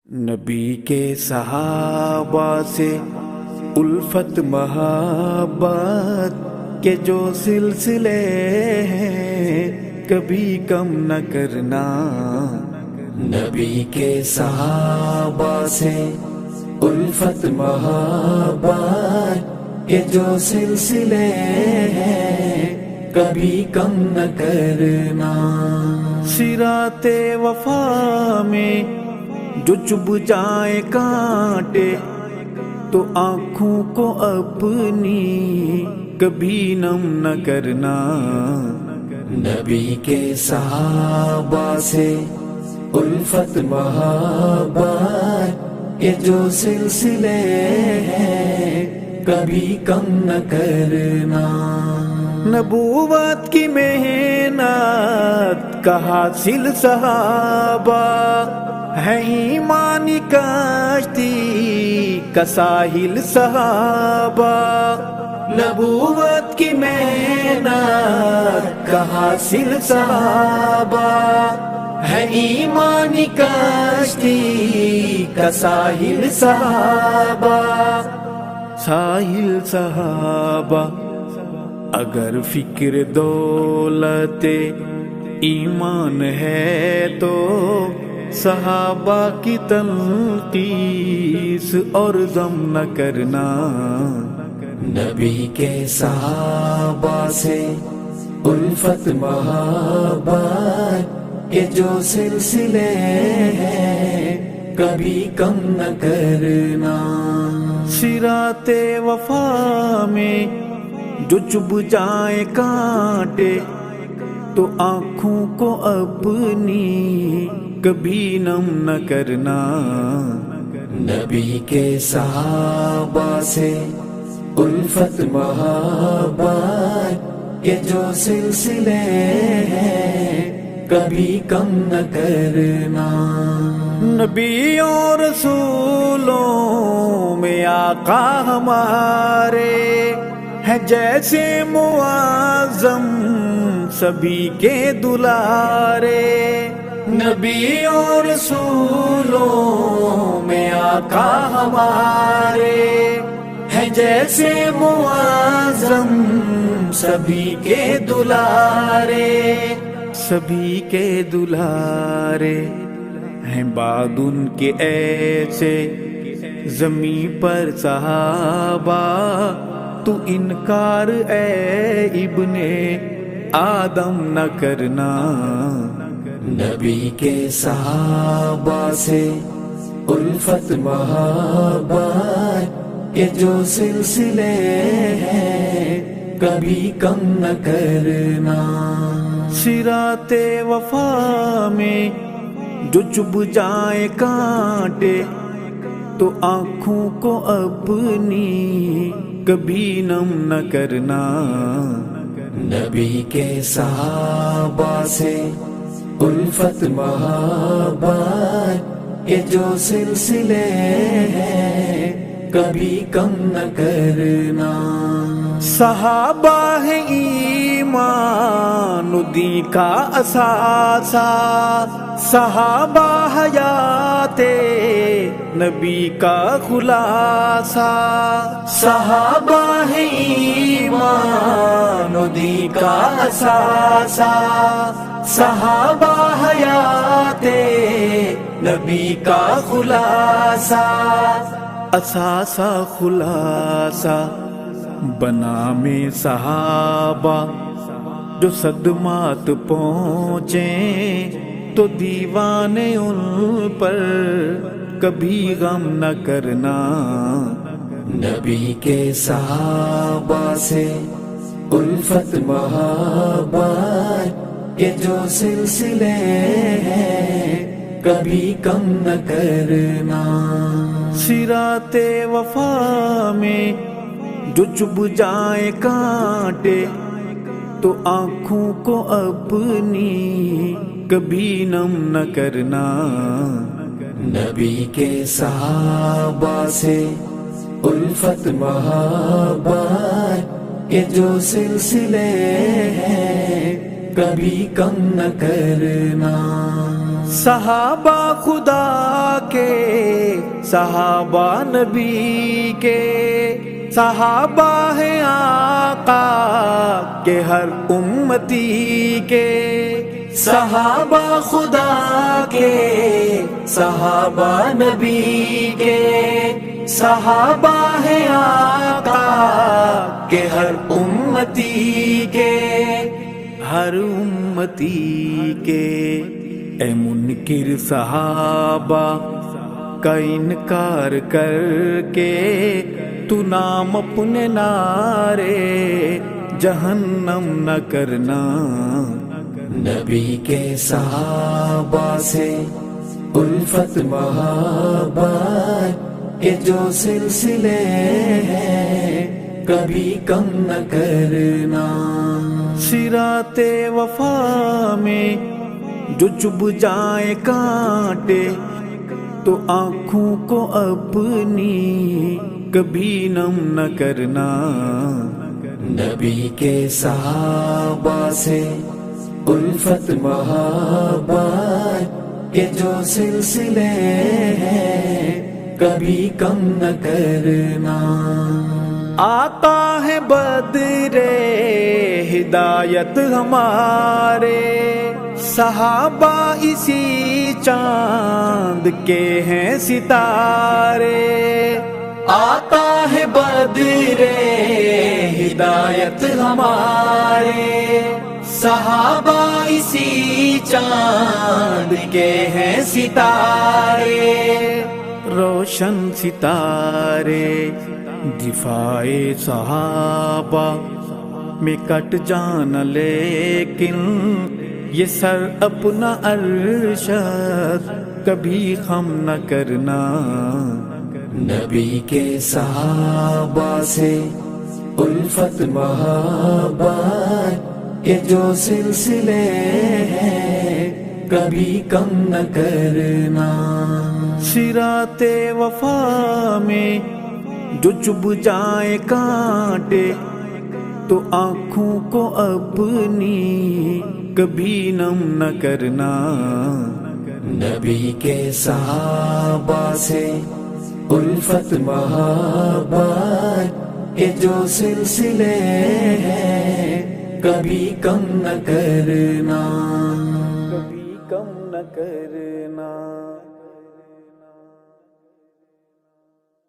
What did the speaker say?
نبی کے صحابہ سے الفت محبت کے جو سلسلے ہیں کبھی کم نہ کرنا. نبی کے صحابہ سے الفت محبت کے جو سلسلے ہیں کبھی کم نہ کرنا. صراط وفا میں جو چبھ جائے کانٹے تو آنکھوں کو اپنی کبھی نم نہ کرنا. نبی کے صحابہ سے الفت محبت کے جو سلسلے ہیں کبھی کم نہ کرنا. نبوت کی محنت کا حاصل صحابہ ہے ایمانی کشتی کا ساحل صحابہ. نبوت کی محنت کا حاصل صحابہ ہے ایمانی کشتی کا ساحل صحابہ. ساحل صحابہ اگر فکر دولت ایمان ہے تو صحابہ کی تنقیس اور ضم نہ کرنا. نبی کے صحابہ سے الفت محبت کے جو سلسلے ہیں کبھی کم نہ کرنا. صراط وفا میں جو چبھ جائے کانٹے تو آنکھوں کو اپنی کبھی نم نہ کرنا. نبی کے صحابہ سے الفت محبت کے جو سلسلے ہیں کبھی کم نہ کرنا. نبیوں اور رسولوں میں آقا ہمارے ہے جیسے معظم سبھی کے دلارے. نبیوں اور رسولوں میں آقا ہمارے ہے جیسے معظم سبھی کے دلارے. سبھی کے دلارے ہیں بعد ان کے ایسے زمین پر صحابہ تو انکار اے ابن آدم نہ کرنا. نبی کے صحابہ سے الفت محبت کے جو سلسلے ہیں کبھی کم نہ کرنا. صراط وفا میں جو چبھ جائے کانٹے تو آنکھوں کو اپنی کبھی نم نہ کرنا. نبی کے صحابہ سے الفت محبت کے جو سلسلے ہیں کبھی کم نہ کرنا. صحابہ ہے ایمان دین کا اثاثہ. صحابہ حیات نبی کا خلاصہ. صحابہ ہے ایمان دین کا اثاثہ. صحابہ حیات نبی کا خلاصہ. اثاثہ خلاصہ بنا میں صحابہ جو صدمات پہنچیں تو دیوانے ان پر کبھی غم نہ کرنا. نبی کے صحابہ سے الفت محبت کے جو سلسلے ہیں کبھی کم نہ کرنا. صراط وفا میں جو چبھ جائے کانٹے تو آنکھوں کو اپنی کبھی نم نہ کرنا. نبی کے صحابہ سے الفت محبت کے جو سلسلے ہیں کبھی کم نہ کرنا. صحابہ خدا کے صحابہ نبی کے، صحابہ ہیں آقا کے ہر امتی کے، صحابہ خدا کے، صحابہ نبی کے، صحابہ ہیں آقا کے ہر امتی کے، ہر امتی کے۔ اے منکر صحابہ کا انکار کر کے تو نام اپنے نعرے جہنم نہ کرنا۔ نبی کے صحابہ سے الفت محبت کے جو سلسلے ہیں کبھی کم نہ کرنا۔ صراط وفا میں جو چبھ جائے کانٹے تو آنکھوں کو اپنی کبھی نم نہ کرنا۔ نبی کے صحابہ سے الفت محبت کے جو سلسلے ہیں کبھی کم نہ کرنا۔ آتا ہے بدر ہدایت ہمارے، صحابہ اسی چاند کے ہیں ستارے۔ آتا ہے بدر ہدایت ہمارے، صحابہ اسی چاند کے ہیں ستارے۔ روشن ستارے دفاع صحابہ میں کٹ جانا، لیکن یہ سر اپنا ارشد کبھی خم نہ کرنا۔ نبی کے صحابہ سے الفت محبت کے جو سلسلے ہیں کبھی کم نہ کرنا۔ صراط وفا میں جو چبھ جائے کانٹے تو آنکھوں کو اپنی کبھی نم نہ کرنا۔ نبی کے صحابہ سے الفت محبت کے جو سلسلے ہیں کبھی کم نہ کرنا، کبھی کم نہ کرنا۔